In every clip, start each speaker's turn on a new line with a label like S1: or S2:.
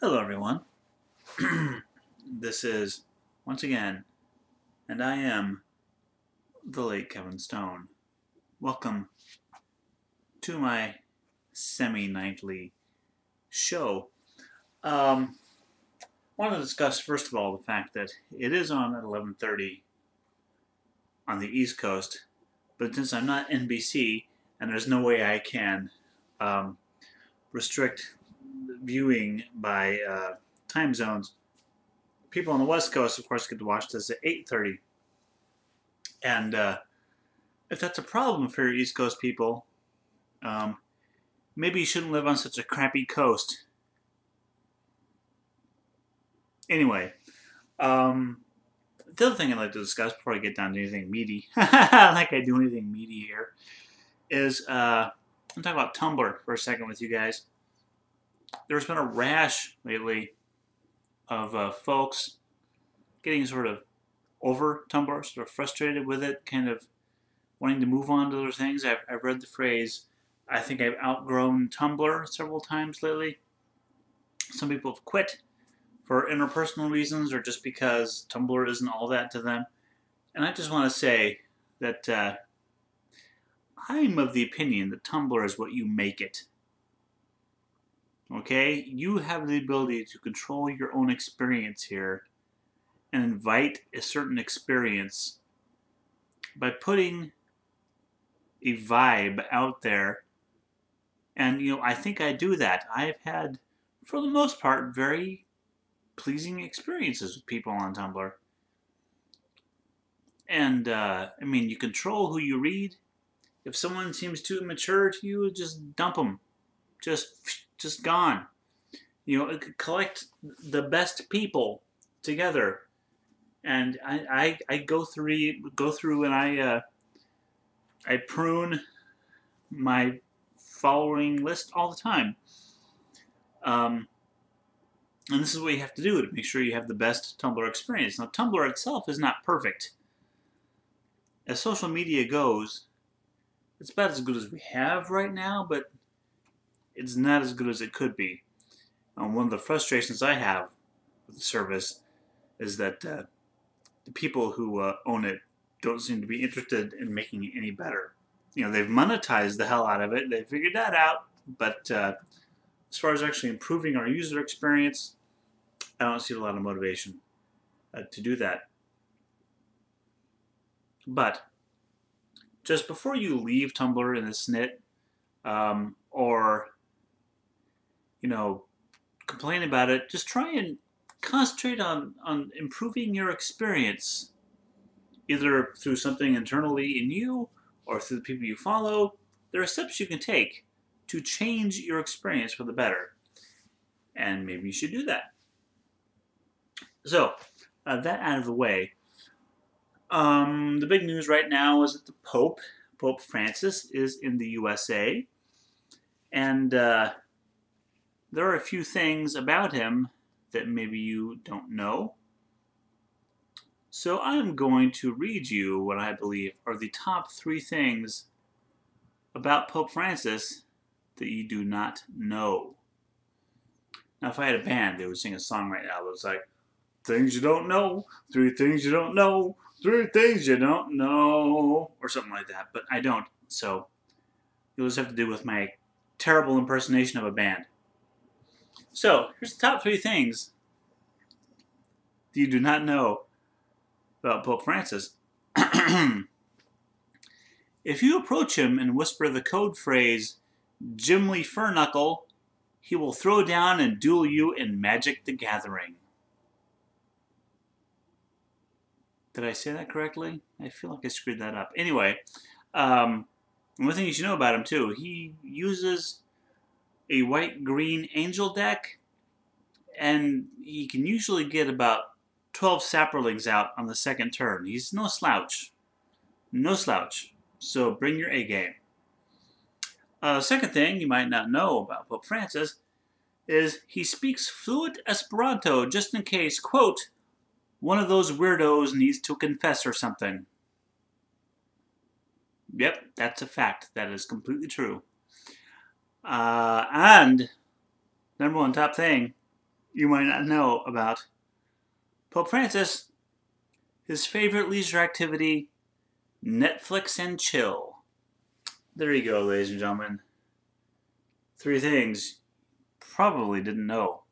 S1: Hello, everyone. This is, once again, and I am the late Kevin Stone. Welcome to my semi-nightly show. I want to discuss, first of all, the fact that it is on at 11:30 on the East Coast, but since I'm not NBC, and there's no way I can restrict viewing by time zones, people on the West Coast, of course, get to watch this at 8:30. And if that's a problem for your East Coast people, um, maybe you shouldn't live on such a crappy coast. Anyway, the other thing I'd like to discuss before I get down to anything meaty, like I do anything meaty here, is I'm talking about Tumblr for a second with you guys. There's been a rash lately of folks getting sort of over Tumblr, sort of frustrated with it, kind of wanting to move on to other things. I've read the phrase, I think I've outgrown Tumblr several times lately. Some people have quit for interpersonal reasons or just because Tumblr isn't all that to them. And I just want to say that I'm of the opinion that Tumblr is what you make it. Okay? You have the ability to control your own experience here and invite a certain experience by putting a vibe out there. And, I think I do that. I've had, for the most part, very pleasing experiences with people on Tumblr. And, you control who you read. If someone seems too immature to you, just dump them. Just gone. Collect the best people together. And I go through and I prune my following list all the time. And this is what you have to do to make sure you have the best Tumblr experience. Now, Tumblr itself is not perfect. As social media goes, it's about as good as we have right now, but it's not as good as it could be. One of the frustrations I have with the service is that the people who own it don't seem to be interested in making it any better. They've monetized the hell out of it. They figured that out. But as far as actually improving our user experience, I don't see a lot of motivation to do that. But just before you leave Tumblr in a snit, or complain about it, just try and concentrate on improving your experience, either through something internally in you or through the people you follow. There are steps you can take to change your experience for the better, and maybe you should do that. So, that out of the way, the big news right now is that the Pope Francis, is in the USA, and there are a few things about him that maybe you don't know. So I'm going to read you what I believe are the top 3 things about Pope Francis that you do not know. Now, if I had a band, they would sing a song right now that was like, things you don't know, 3 things you don't know, 3 things you don't know, or something like that. But I don't, so you'll just have to do with my terrible impersonation of a band. So, here's the top 3 things that you do not know about Pope Francis. If you approach him and whisper the code phrase, Gimli Furknuckle, he will throw down and duel you in Magic the Gathering. Did I say that correctly? I feel like I screwed that up. Anyway, one thing you should know about him, too, he uses a white-green angel deck, and he can usually get about 12 saplings out on the second turn. He's no slouch. No slouch. So bring your A game. Second thing you might not know about Pope Francis is he speaks fluent Esperanto just in case, quote, one of those weirdos needs to confess or something. Yep, that's a fact. That is completely true. And number one top thing, you might not know about Pope Francis. His favorite leisure activity, Netflix and chill. There you go, ladies and gentlemen. 3 things you probably didn't know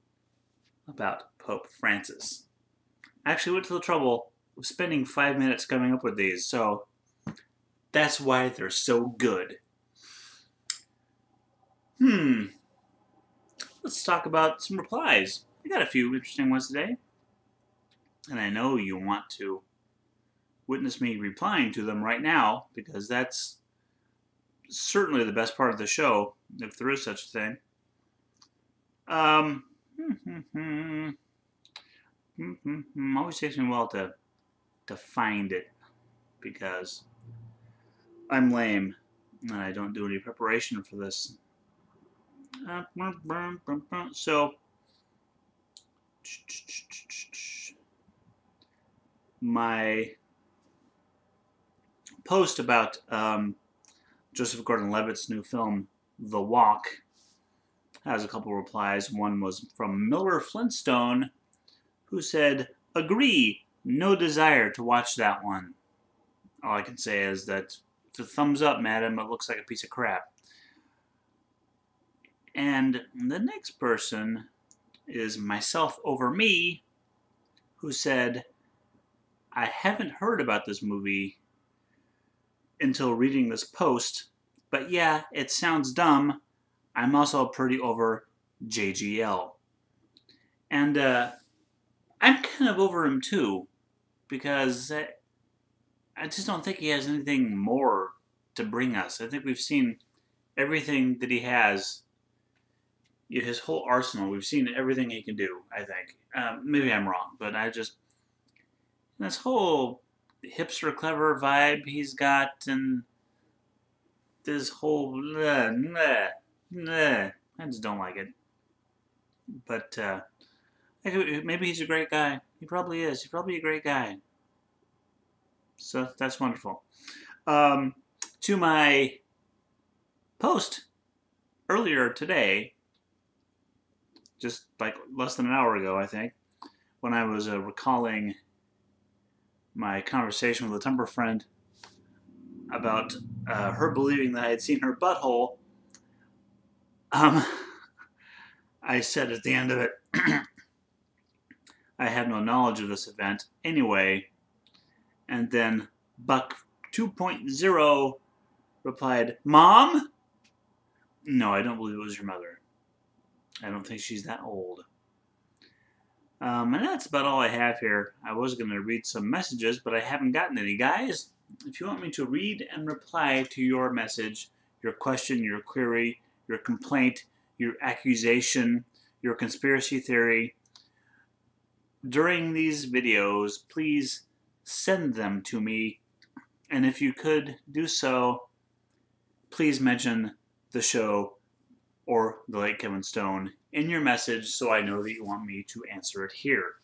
S1: about Pope Francis. I actually went to the trouble of spending 5 minutes coming up with these, so that's why they're so good. Let's talk about some replies. I got a few interesting ones today, and I know you want to witness me replying to them right now, because that's certainly the best part of the show, if there is such a thing. Always takes me a while to find it, because I'm lame and I don't do any preparation for this. So, my post about Joseph Gordon-Levitt's new film, The Walk, has a couple replies. One was from MILLERFLINTSTONE, who said, "Agree, no desire to watch that one." All I can say is that it's a thumbs up, madam. It looks like a piece of crap. And the next person is MYSELFOVERME, who said, "I haven't heard about this movie until reading this post, but yeah, it sounds dumb. I'm also pretty over JGL." And I'm kind of over him too, because I just don't think he has anything more to bring us. I think we've seen everything that he has, his whole arsenal. We've seen everything he can do, I think. Maybe I'm wrong, but this whole hipster clever vibe he's got, and this whole I just don't like it. But maybe he's a great guy. He probably is. He's probably a great guy. So that's wonderful. To my post earlier today, just like less than an hour ago, I think, when I was recalling my conversation with a Tumblr friend about her believing that I had seen her butthole, I said at the end of it, I have no knowledge of this event anyway. And then Buck 2.0 replied, "Mom? No, I don't believe it was your mother. I don't think she's that old." And that's about all I have here. I was going to read some messages, but I haven't gotten any. Guys, if you want me to read and reply to your message, your question, your query, your complaint, your accusation, your conspiracy theory, during these videos, please send them to me. And if you could do so, please mention the show or the late Kevin Stone in your message, so I know that you want me to answer it here.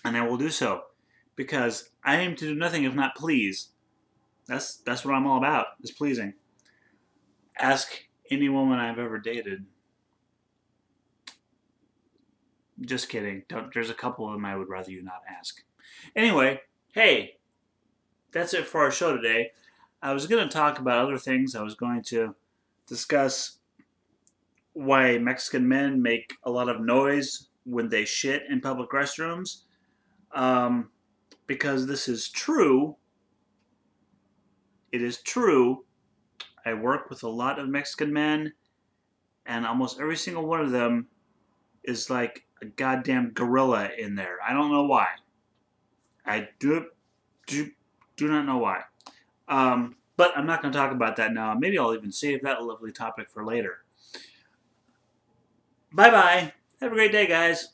S1: And I will do so, because I aim to do nothing if not please. That's what I'm all about, is pleasing. Ask any woman I've ever dated. Just kidding. There's a couple of them I would rather you not ask. Anyway, hey, that's it for our show today. I was going to talk about other things. I was going to discuss why Mexican men make a lot of noise when they shit in public restrooms. Because this is true. It is true. I work with a lot of Mexican men, and almost every single one of them is like a goddamn gorilla in there. I don't know why. I do not know why. But I'm not going to talk about that now. Maybe I'll even save that lovely topic for later. Bye-bye. Have a great day, guys.